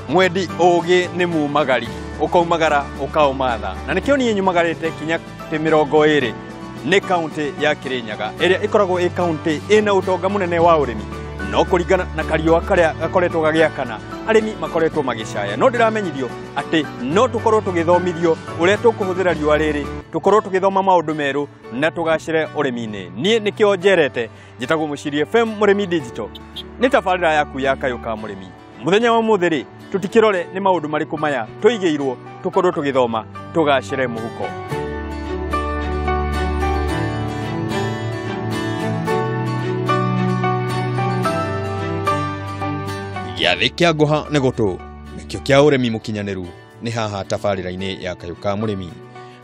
mwendi oge ni mumagari ukaumagara ukaumatha na nikio ni nyumagarite kinya 20 ni county ya Kirinyaga iria ikoragwo i county ina utonga munene wa urimi no kuringana na kariwa karia gakoretwo gagiakana arimi makoretwo magicaya no ndiramenyithio ati no tukorwo tugithomithio uria tukuhuthira riwa riri tukorwo tugithoma maundu meru na tugacire urimi-ini nie nikio njerete njitagwo Muciri FM Murimi Digital ni tabarira yaku ya Kayuka Murimi muthenya wa muthiri tutikirore ni maundu mariku maya tuigeirwo tukorwo tugithoma tugacire muhuko. Gĩathĩ kĩa Ngũha nĩ gũtũ nĩkĩo kĩa ũrĩmi mũkinyanĩru nĩ haha tabarĩra-inĩ ya Kayuka Mũrĩmi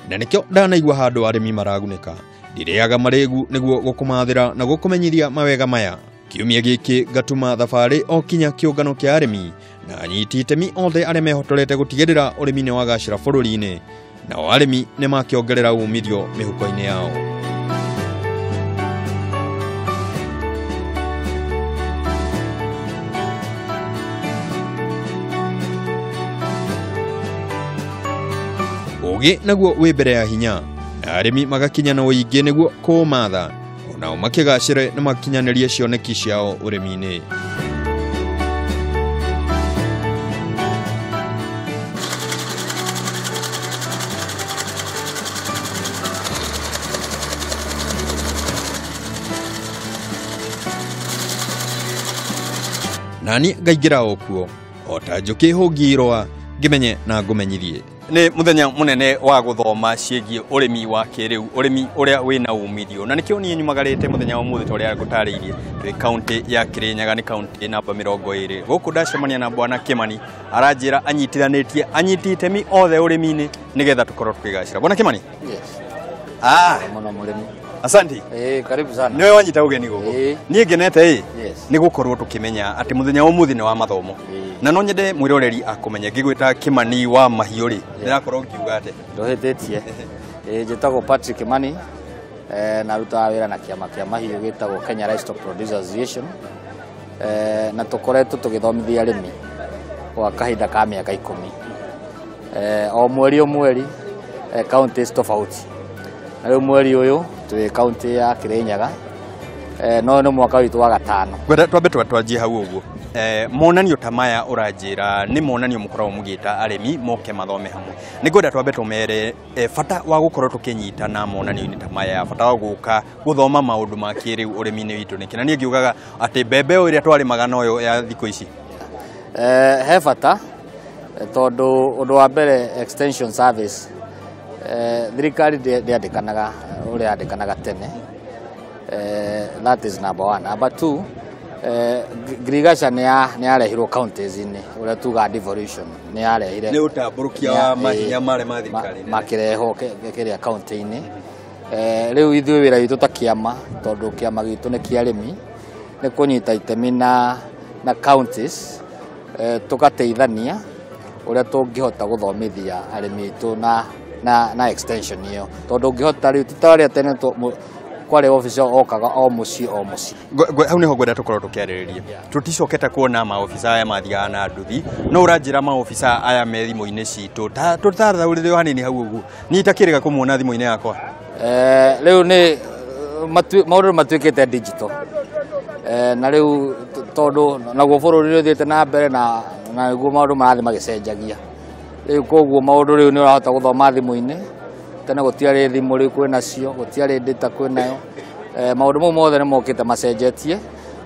na nĩkĩo ndanaigua handũ arĩmi maragunĩka ndirĩaga marĩgu nĩguo gũkũmathĩra na gũkũmenyithia mawega maya kiumia gĩkĩ ngatuma thabarĩ o kinya kĩũngano kĩa arĩmi na anyiti itemi othe arĩa mehotorete gũtigĩrĩra ũrĩmi nĩ wagacĩra bũrũri-inĩ nao arĩmi nĩ makĩongerera umithio mĩhuko-inĩ yao. Ũgĩ naguo wĩ mbere ya hinya na arĩmi magakinya na ũingĩ nĩguo kũũmatha onao makĩgacĩre na makinyanĩrie cioneki ciao ũrĩmi-inĩ. Nani ngaingĩra o kuo o ta njũkĩ hũngirwa ngĩmenye na ngũmenyithie ni muthenya munene wa guthoma ciĩgiĩ ũrĩmi wa kĩrĩu ũrĩmi ũrĩa wĩna umithio na nĩkĩo niĩ nyumagarĩte muthenya wa mũthĩ ũrĩa ngũtarĩirie twĩ county ya Kirinyaga nĩ county namba 20 gũkũ ndacemania na bwana Kimani aranjĩra anyitithanĩtie anyiti itemi othe ũrĩmi-inĩ nĩgetha tũkorwo tũkĩgacĩra. Bwana Kimani? Yes. Mwana mũrĩmi. Asante. Karibu sana. Niwe wanyita ũgeni gũkũ. Niĩ ngenete Yes. nĩ gũkorwo tũkĩmenya atĩ muthenya wa mũthĩ nĩ wa mathomo. Na no nyende mwiroreri akumenya ngĩgwĩta Kimani wa mahiũ ri ndĩrakorwo ngiuga ate ndohetetie njĩtagwo Patrick Kimani na rutaga wĩra na kĩama kĩa mahiũ gĩtagwo Kenya Livestock Producers Association na tũkoretwo tũgĩthomithia arĩmi kwa kahinda ka mĩaka 10 o mweri counties tofauti na rĩu mweri ũyũ twĩ county ya Kirinyaga no nĩ mwaka witũ wa gatano. Gwenda twambe twanjie hau ũguo monanio ta maya ũranjĩra nĩ monanio mũkoragwo mũgĩta arĩmi moke mathome hamwe nĩ ngwenda twambe tũmere bata wa gũkorwo tũkĩnyitana monanio-inĩ ta maya bata wa gũka gũthoma maũndũ ma kĩrĩu ũrĩmi-inĩ witũ nĩkĩ na niĩ ngiugaga atĩ mbembe ĩrĩa twarĩmaga noyo ya thikũ ici he bata tondũ ũndũ wa mbere extension service thirikari ndĩandĩkanaga ũrĩa yandĩkanaga tene that is number 1. Number 2 Grigasha nĩ yarehirwo counties-inĩ ũrĩa tuga devolution nĩ yarehire nĩ ũtambũrũkia wa mahinya marĩa ma thirikari makĩrehwo kĩrĩa county-inĩ rĩu ithuĩ wĩra witũ ta kĩama tondũ kĩama gitũ nĩ kĩa arĩmi nĩ kũnyita itemi na counties tũgateithania ũrĩa tũngĩhota gũthomithia arĩmi aitũ na extension ĩyo tondũ ũngĩhota rĩu ti ta ũrĩa tene kware office okaga o muci hau niho ngwenda tukorwo tukiarĩrĩria tuticokete kuona maofisa aya mathiaga na nduthi no ũranjĩra maofisa aya me thimũ-inĩ citũ tũtathaũrĩre hanini hau ũguo niĩ itakĩrĩga kũmuona thimũ-inĩ yakwa rĩu nĩ maũndũ matuĩkĩte digital na rĩu tondũ naguo bũrũri nĩ ũthiĩte na mbere na nĩguo maũndũ marathiĩ magĩcenjagia rĩu koguo maũndũ rĩu nĩ ũrahota gũthoma thimũ-inĩ tena gũtiarĩ thimũ rĩu kwĩnacio gũtiarĩ data kwĩnayo maũndũ mau mothe nĩ mokĩte macenjetie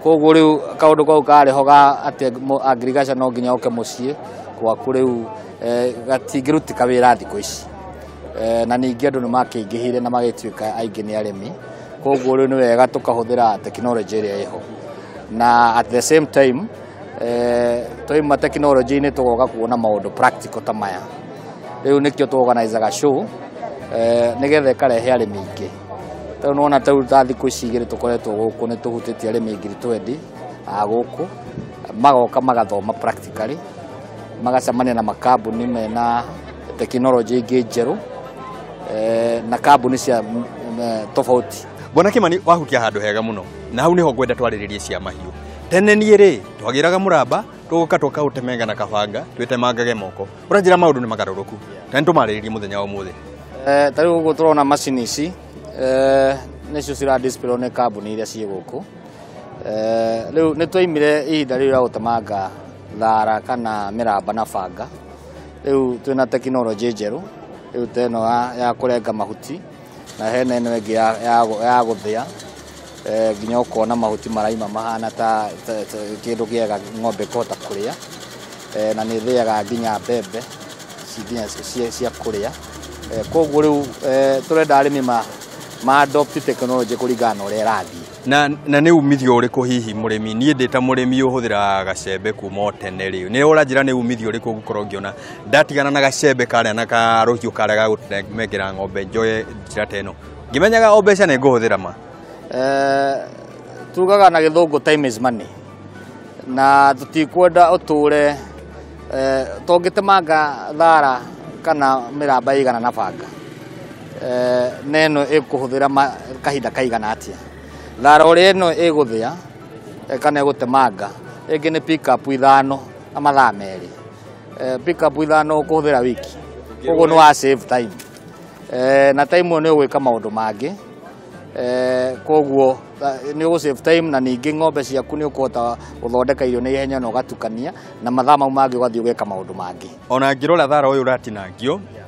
koguo rĩu kaũndũ kau karĩho atĩ agriculture no nginya oke mũciĩ gwaku rĩu gatingĩrutika wĩra thikũ ici na ningĩ andũ nĩ makĩingĩhire na magĩtuĩka aingĩ nĩ arĩmi koguo rĩu nĩ wega tũkahũthĩra tekinoronjĩ ĩrĩa ĩho na at the same time twaima tekinoronjĩ-inĩ tũgoka kuona maũndũ practical ta maya rĩu nĩkĩo tũorganizaga show nĩgetha ĩkarehe arĩmi aingĩ tondũ nĩwona ta thikũ ici igĩrĩ tũkoretwo gũkũ nĩ tũhutĩtie arĩmi 20,000 gũkũ magoka magathoma practically magacemania na makambuni mena tekinoronjĩ ingĩ njerũ na kambuni cia tofauti. Bwana Kimani wahutia handũ hega mũno na hau niho ngwenda twarĩrĩrie cia mahiũ tene niere twagiraga muramba tuguka tukautemenga na kabanga twitemangage moko uranjira maundu ni magaruruku tani tumariririe muthenya wa umuthi tari gugu turona macini ici nicio cira display ne kambuni iria cie guku riu ni twaimire ihinda riu ra gutemanga thara kana miramba na banga riu twina teknology njeru riu teno ya kurenga mahuti na hena eno ingi ya guthia nginya ukona mahuti maraima mahana ta kindu kiega ng'ombe kota kuria na ni thiaga nginya mbembe cia kuria koguo riu turenda arimi ma adopt technology kuringana uria rathi na ni umithio uriku hihi murimi nie ndita murimi uhuthira gacembe kuma tene riu ni uranjira ni umithio uriku gukorwo ngiona ndatigana na gacembe kare na karuhiu kare ga gutemengera ng'ombe njoye njira teno ngimenyaga o mbeca ni nguhuthira ma tugaga na githungu time is money na tutikwenda uture tongitemanga thara kana miramba igana na banga neno ikuhuthira kahinda kaigana atia thara uri eno iguthia kana igutemanga ingi ni pick up 5 na mathaa meri pick up 5 ukuhuthira wiki uguo no wa save time na time ni ugwika maundu mangi koguo ni ugu save time na ningi ng'ombe ciaku ni ukuhota guthondeka irio na ihenya na ugatukania na mathaa mau mangi ugathii ugeka maundu mangi ona ngirora thara uyu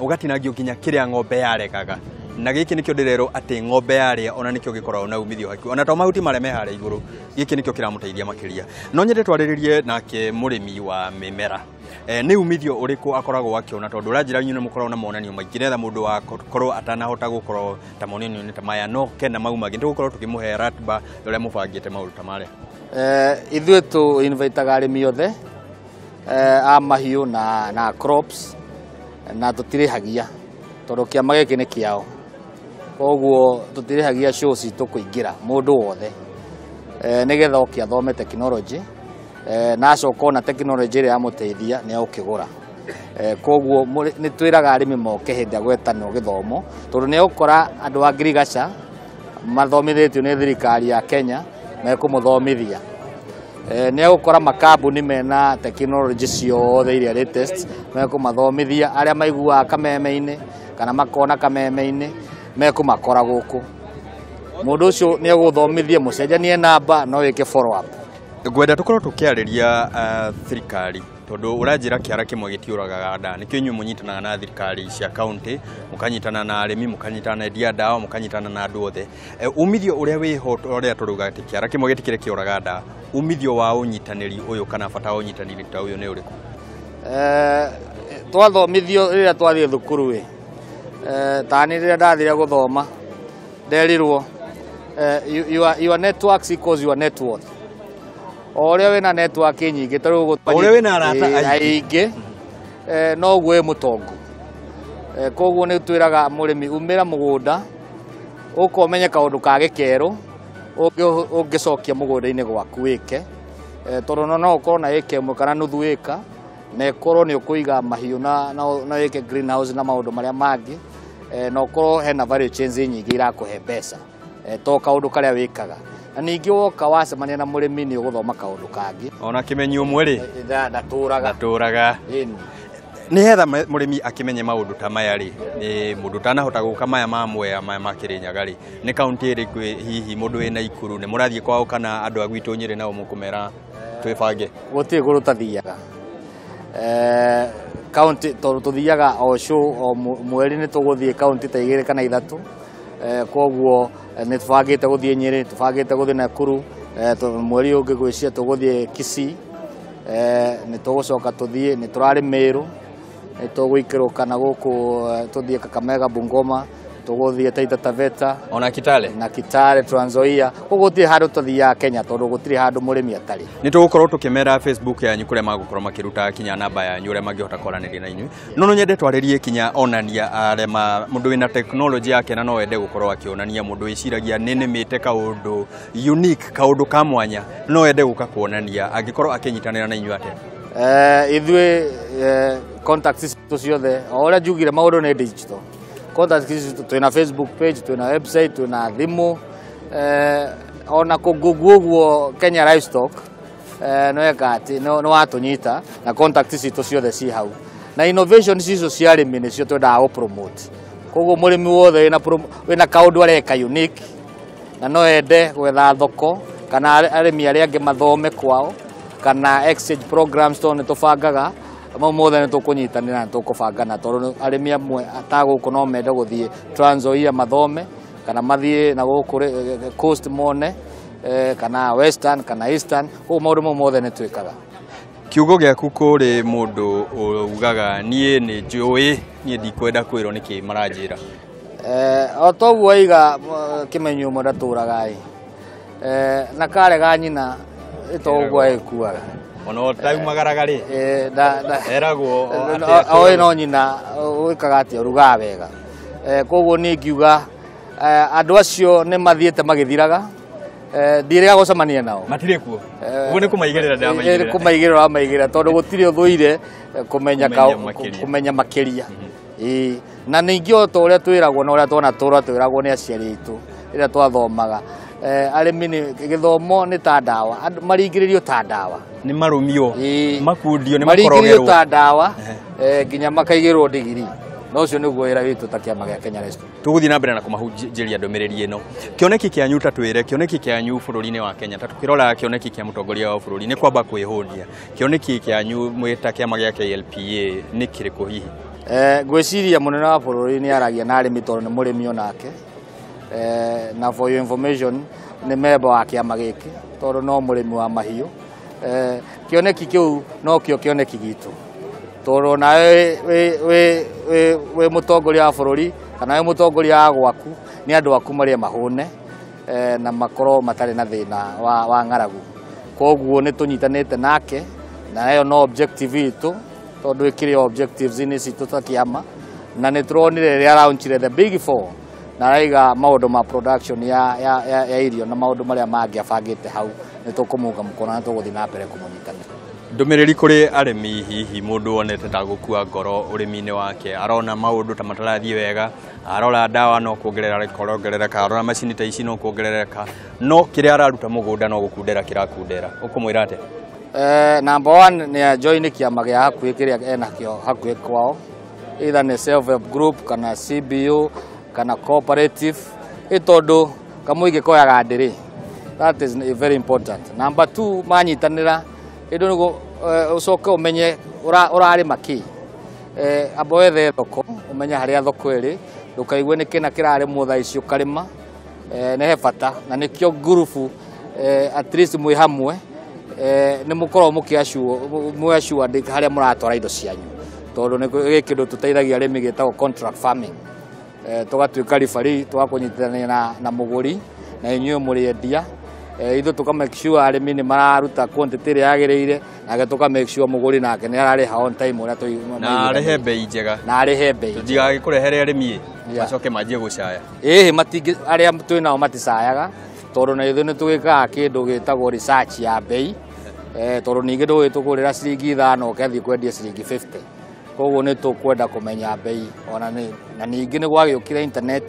ugatinangio kinya kiria ng'ombe yarekaga na giki nikio ndirero ati ng'ombe yaria ona nikio gikoragwo na umithio haku ona to mahuti mareme haria iguru giki nikio kiramuteithia makiria no nyende twariririe nake murimi wa mimera ni umithio uriku akoragwo akiona tondu uranjira nyune mukorwo na monanio maingi netha mundu wa korwo atanahota gukorwo ta monanio ni ta maya no kena mauma gindu gukorwo tukimuhe ratba uria mubangite maundu ta mare ithuĩ tu invitaga arĩmi othe a mahiũ na crops na tutirihagia tondu kiama giki ni kiao koguo tutirihagia show citu kuingira mundu wothe nigetha ukiathome technology na acoka na technology ĩrĩa yamuteithia ni ukigura koguo ni twiraga arĩmi moke hindi ya gwetanwo githomo tondu ni ukora andu a ngirigaca mathomithĩtio ni thirikari ya Kenya mekumuthomithia ni ukora makambuni mena technology ciothe iria latest mekumathomithia aria maiguaga kameme-ini kana makona kameme-ini mekumakora guku mundu ucio ni uguthomithie mucenjanie namba no wike follow up gwenda tukorwo tukiariria thirikari tondu uranjira kiara kimwe gitiuraga nda nikio inyu munyitanaga na thirikari cia county mukanyitana na arimi mukanyitana na endia ndawa mukanyitana na andu othe umithio uria wiho uria turuga ati kiara kimwe gitikire kiuraga nda umithio wa unyitaniri uyu kana bata unyitaniri ta uyu ni uriku twathomithio riria twathie thukuru wi tani riria ndathire guthoma nderirwo your network equals your net worth oria wina network nyingi taru oria wina arata aingi no gwe mutongu koguo ni twiraga murimi umira mugunda ukomenya kaundu ka gikeru ungicokia mugunda-ini gwaku wike tondu no ukorwo na eke imwe kana nuthu eka na ikorwo ni ukuiga mahiu na wike greenhouse na maundu maria mangi na ukorwo hena value chains nyingi irakuhe mbeca to kaundu karia wikaga na ningi woka wacemania na murimi ni uguthoma kaundu kangi ona kimenyi umwe ri ndaturaga ni hetha murimi akimenye maundu ta maya ri ni mundu tanahota guka maya mamwe maya makirinyaga ri ni county ri hihi mundu wina ikuru ni murathie kwao kana andu agwitu Nyeri nao mukumera twibange guti guru tathiaga county to tuthiaga o show o mweri ni tuguthie county ta 2 kana 3 koguo ni tubangite guthie Nyeri tubangite guthie Nakuru mweri ungi gwiciria tuguthie Kisii ni tugucoka tuthie ni turari Meru ni tuguikirũka na guku tuthie Kakamega Bungoma tuguthie Taita Taveta ona Kitale na Kitale Trans Nzoia guguthie handu tuthia Kenya tondu gutiri handu murimi atari ni tugukorwo tukimera Facebook yanyu kuria magukorwo makiruta kinya namba yanyu uria magihota kwaranĩria na inyu no nyende twaririe kinya onania arema mundu wina technology yake na no wende gukorwo akionania mundu wiciragia ninemete kaundu unique kaundu ka mwanya no wende guka kuonania angikorwo akinyitanira na inyu ate ithwe contacts ciothe oria njugire maundu ni digital contacts twina Facebook page twina website twina thimu ona kuguguo Kenya Livestock no ekati no watunyita na contact cito ciothe ci hau na innovation cicio cia arĩmi nĩcio twendaga promote koguo mũrĩmi wothe wĩna kaũndũ areka unique na no ende gwetha thoko kana arĩmi arĩa angĩ mathome kwao kana exchange programs to nĩ tũbangaga mothe nĩ tũkũnyitanĩra na tũkũbangana tondũ arĩmi amwe atagũkũ no mende gũthiĩ Trans Nzoia mathome kana mathiĩ na gũkũ coast mone kana western kana eastern koguo maũndũ mau mothe nĩ twĩkaga. Kiugo gĩaku kũrĩ mũndũ ugaga niĩ nĩ njũĩ niĩ ndikwenda kwĩrwo nĩkĩ maranjĩra o toguo aiga kĩmenyi ũmwe ndatũraga na karega nyina ĩtoguo ĩkuaga ono taumagaraga rĩ eragwo oĩ no nyina wĩkaga atĩa ũrugaga wega koguo nĩ ngiuga andũ acio nĩ mathiĩte magĩthiraga ndirega gũcemania nao matirĩ kuo ũguo nĩ kũmaigĩrĩra ndamaigĩrĩra kũmaigĩrĩra amaigĩrĩra tondũ gũtirĩ ũthũire kũmenya makĩria na ningĩ o ta ũrĩa twĩragwo na ũrĩa tuona twĩragwo nĩ aciari aitũ rĩrĩa twathomaga arĩmi nĩ gĩthomo nĩ ta ndawa maringĩrĩrio ta ndawa nĩ marũmio makundio nĩ maringĩrĩrio ta ndawa nginya makaigĩrwo ndigiri no ũcio nĩguo wĩra witũ ta kĩama gĩa Kenya Restaurant tũgũthiĩ na mbere na kũmahunjĩria ndũmĩrĩri ĩno kĩoneki kĩanyu ta twĩre kĩoneki kĩanyu bũrũri-inĩ wa Kenya ta tũkĩrora kĩoneki kĩa mũtongoria wa bũrũri nĩ kwamba kwĩhũnia kĩoneki kĩanyu mwĩta kĩama gĩa KLPA nĩ kĩrĩkũ hihi ngwĩciria mũnene wa bũrũri nĩ aragia na arĩmi tondũ nĩ mũrĩmi onake na for your information nĩ member wa kĩama gĩkĩ tondũ no mũrĩmi wa mahiũ kĩoneki kĩu no kĩo kĩoneki gitũ tondũ nawe wĩ mũtongoria wa bũrũri kana wĩ mũtongoria wa gwaku nĩ andũ aku marĩa mahũne na makorwo matarĩ na thĩna wa ng'aragu koguo nĩ tũnyitanĩte nake na ĩyo no objective itũ tondũ ĩkĩrĩ objectives nĩ citũ ta kĩama na nĩ tũronire rĩrĩa launchire the big four na araiga maũndũ ma production ya irio na maũndũ marĩa mangĩ abangĩte hau nĩ tũkũmũnga mũkono na tũgũthiĩ na mbere kũmũnyitanĩra. Ndũmĩrĩri kũrĩ arĩmi hihi mũndũ wonete ta gũkua ngoro ũrĩmi-inĩ wake arona maũndũ ta matarathiĩ wega arora ndawa no kuongerereka arora macini ta ici no kuongerereka no kĩrĩa araruta mũgũnda no gũkundera kĩrakundera ũkũmwĩra atĩa number one nĩ join kĩama gĩa hakuhĩ kĩrĩa enakĩo hakuhĩ kwao either nĩ self help group kana CBO kana cooperative tondũ kamũingĩ koyaga ndĩrĩ that is very important. Number two manyitanĩra ĩndũ nĩguo ũcoke ũmenye ũrarĩma kĩ amba wethe thoko ũmenye harĩa thoko ĩrĩ ndũkaigue nĩ kĩna kĩrarĩmwo thaa ici ũkarĩma nĩ he bata na nĩkĩo ngurubu at least mwĩ hamwe nĩ mũkorwo mũkĩacua harĩa mũratwara indo cianyu tondũ nĩ kĩndũ tũteithagia arĩmi gĩtagwo contract farming tũgatuĩka referee tũgakũnyitithania na mũgũri na inyuĩ mũrĩendia ithuĩ tũka make sure arĩmi nĩ mararuta quantity ĩrĩa yagĩrĩire nake tũka make sure mũgũri nake nĩ ararĩha on time ũrĩa na arĩhe bei njega na arĩhe bei tũtigagĩkũrehere arĩmi macoke manjie gũcaya matingĩ arĩa twĩnao maticayaga tondũ na ithuĩ nĩ tũgĩkaga kĩndũ gĩtagwo research ya bei tondũ ningĩ ndũgĩtũgũrĩra ciringi 5 ũkathiĩ kwendia ciringi 50 koguo nĩ tũkwenda kũmenya bei na ningĩ nĩ gwagĩũkire internet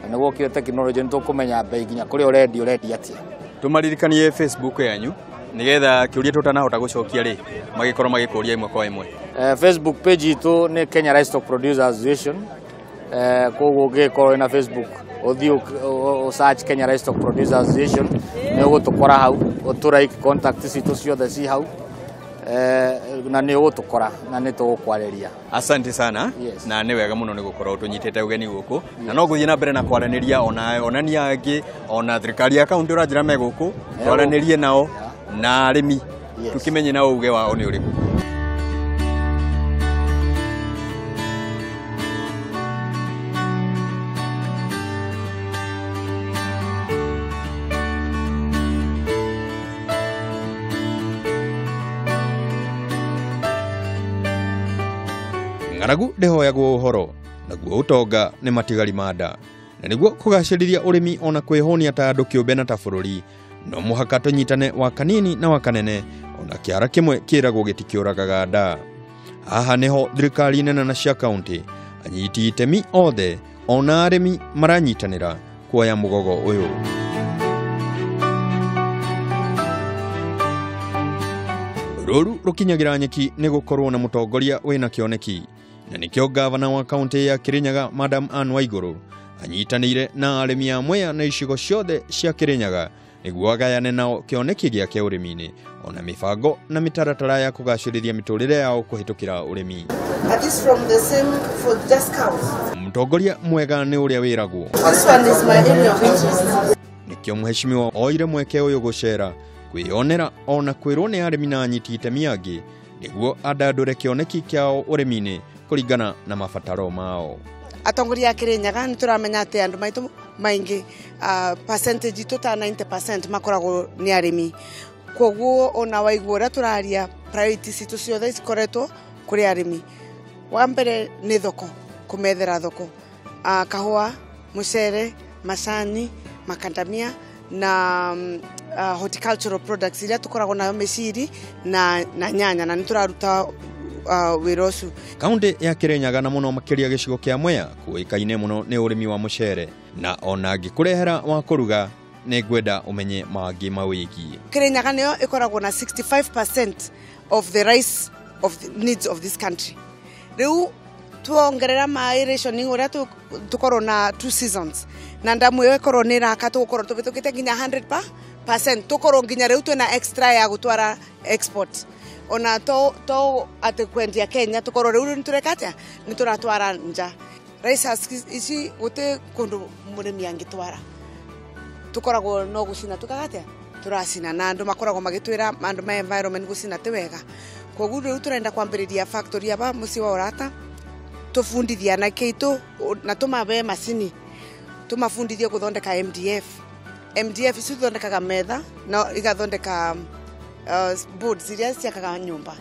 na nĩ gwokire technology nĩ tũkũmenya bei nginya kũrĩa ũrendia atĩa. Tumaririkanie Facebook yanyu nigetha kiuria tutanahota gucokia ri magikorwo magikuria imwe kwa imwe. Facebook page itu ni Kenya Livestock Producers Association koguo ngikorwo na Facebook uthio search Kenya Livestock Producers Association ni ugutukora hau uturike contact citu ciothe ci hau na nĩ ũgũtũkora na nĩ tũgũkwarĩria. Asante sana. Yes. Na nĩ wega mũno nĩ gũkorwo tũnyitĩte ũgeni gũkũ na no gũthiĩ na mbere na kwaranĩria onania angĩ ona thirikari ya kaunti ũranjĩra me gũkũ kwaranĩrie nao na arĩmi tukĩmenye na ũge wao nĩ ũrĩkũ. Ng'aragu ndĩhoyagwo ũhoro naguo ũtonga nĩ matigari manda na nĩguo kũgacĩrithia ũrĩmi ona kwĩhonia ta andũ kĩũmbe na ta bũrũri no mũhaka tũnyitane wa kanini na wa kanene ona kĩara kĩmwe kĩragwo gĩtikĩũragaga nda. Haha nĩho thirikari nene na cia kaunti anyiti itemi othe ona arĩmi maranyitanĩra kuoya mũgogo ũyũ. ruru rukinyagira nyeki ni gukorwo na mutongoria wina kioneki na nikio gavana wa kaunti ya Kirinyaga Madam Anne Waiguru anyitanire na arimi amwe na icigo ciothe cia Kirinyaga niguo agayane nao kioneki giake urimini ona mifango na mitaratara ya kugacirithia miturire yao kuhitukira urimi. From the same for just cows. Mutongoria mwega ni uria wiragwo. This one is my area of interest. Nikio mheshimiwa oire mweke uyu gucera kwionera ona kwirwo ni arimi na anyitite miangi niguo andandure kioneki kiao urimini kuringana na mabataro mao. Atongoria ya Kirinyaga ni turamenya ati andu maitu maingi percentage tota 90% makoragwo ni arimi. Koguo ona waigura turaria priorities itu ciothe ikoretwo kuri arimi. Wa mbere ni thoko, kumethera thoko. Kahua, mucere, macani, makandamia na horticultural products iria tukoragwo nayo meciri na nyanya na nituraruta wirosu. Kaunti ya Kirinyaga na muno makiria gicigo kia Mwea kuikaine muno ni urimi wa mucere na ona ngikurehera wa kuruga ni gwenda umenye mangi mawiki. Kirinyaga niyo ikoragwo na 65% of the rice of the needs of this country. Riu tuongerera mai rationing uria tukorwo na 2 seasons na ndamu yo ikorwo ni raka tukorwo tubitukite nginya 100%. Tukorwo nginya riu twina extra ya gutwara export. Ona to ate kwendia Kenya tukorwo riu niturekata nituratwara nja. Rice ici gute kundu murimi angitwara. Tukoragwo no gucina tukagatia turacina na andu makoragwo magitwira andu ma environment gucina te wega. Koguo riu turenda kwambiriria factory aba muci wa Orata tufundithia na keitu na tumabe macini tumafundithia guthondeka MDF ici thondekaga metha na igathondeka boards iria ciakaga nyumba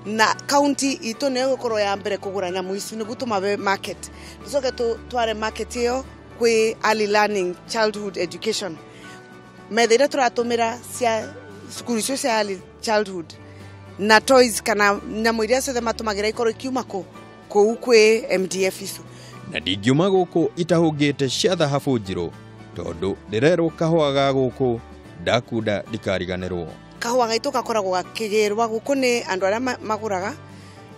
na county itu ne gukorwo ya mbere kugura nyamu ici nigu tumabe market tucoke tware market iyo kwi early learning childhood education metha iria turatumira cia skulu icio cia early childhood na toys kana nyamu iria ciothe matumagira ikorwo ikiuma kou kwi MDF icio na ndingiuma guku itahungite cia thahabu njiru tondu ndirerwo kahua ga guku ndakunda ndikariganirwo. Kahua gaitu gakoragwo gakigirwa guku ni andu aria maguraga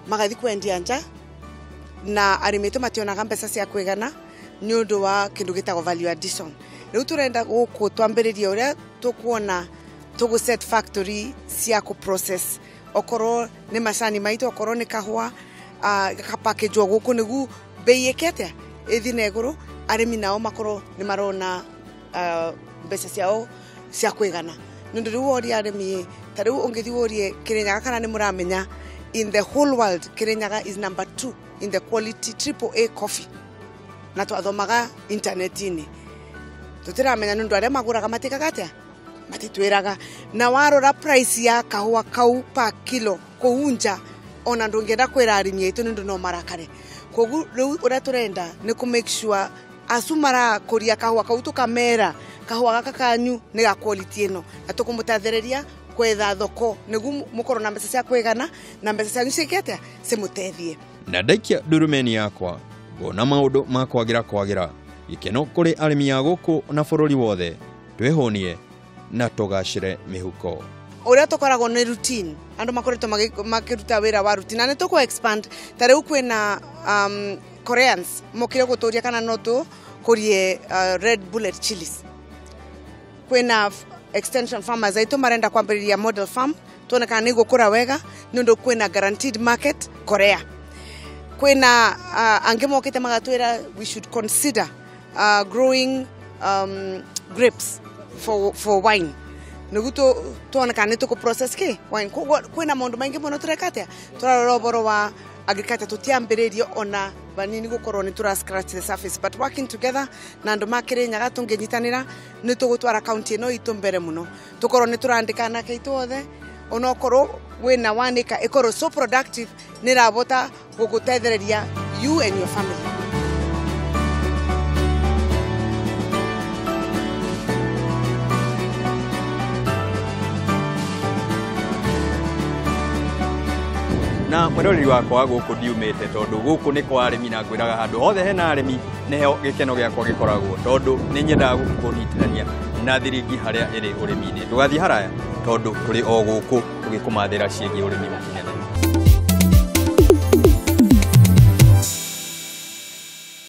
magathi kwendia nja na arimitu mationaga mbeca cia kwigana ni undu wa kindu gitagwo value addition. Riu turenda guku twambiriria uria tukuona tugu set factory cia ku process okoro ni macani maitu okoro ni kahua package guku nigu bei ikete ithine iguru arimi nao makoro ni marona mbeca ciao cia kwigana nundu riu ori arimi tariu ungithi worie Kirinyaga kana ni muramenya in the whole world Kirinyaga is number 2 in the quality AAA coffee na twathomaga internetini tutiramenya nundu aria maguraga matikagatia matitwiraga na warora price ya kahua kau pa kilo kuunja ona ndungenda kwira arimi aitu nundu no marakare. Koguo riu uria turenda ni ku make sure asumara kuria kahua kau tukamera kahua gaka kanyu ni ga quality ino na tukumutathereria kwetha thoko nigu mukorwo na mbeca cia kwigana na mbeca cia nyucikete cimutethie. Na ndaikia durumeni yakwa ngona maundu makwagira gikeno kuri arimi ya guku na bururi wothe twehonie na tugacire mihuko uria tukoragwo ni routine andu makoretwo makiruta wira wa routine na tuko expand tariu kwina Koreans mokire guturia kana no tu kurie red bullet chilies kwina extension farmers aitu marenda kwambiriria model farm tuone kana ni gukura wega nundu kwina guaranteed market Korea kwina ange mokite magatwira we should consider growing grapes for wine nuguto tuone kana ni tuko process ke wine kwina maundu maingi muno turekatia turaroboro wa agriculture tutiambiririo ona banini gukorwo ni tura scratch the surface but working together na andu ma Kirinyaga tungenyitanira ni tugutwara county ino itu mbere muno tukorwo ni turandikana keitu othe ona okorwo wina wanika ikorwo so productive ni rabota gugutethereria you and your family. na mweroreri wakwa gũkũ ndiumĩte tondũ gũkũ nĩ kwa arĩmi na ngwĩraga handũ hothe hena arĩmi nĩho gĩkeno gĩakwa gĩkoragwo tondũ nĩ nyendaga gũkũnyitithania na thiringi harĩa ĩrĩ ũrĩmi-inĩ ndũgathiĩ haraya tondũ tũrĩ o gũkũ tũgĩkũmathĩra ciĩgiĩ ũrĩmi mũkinyanĩru.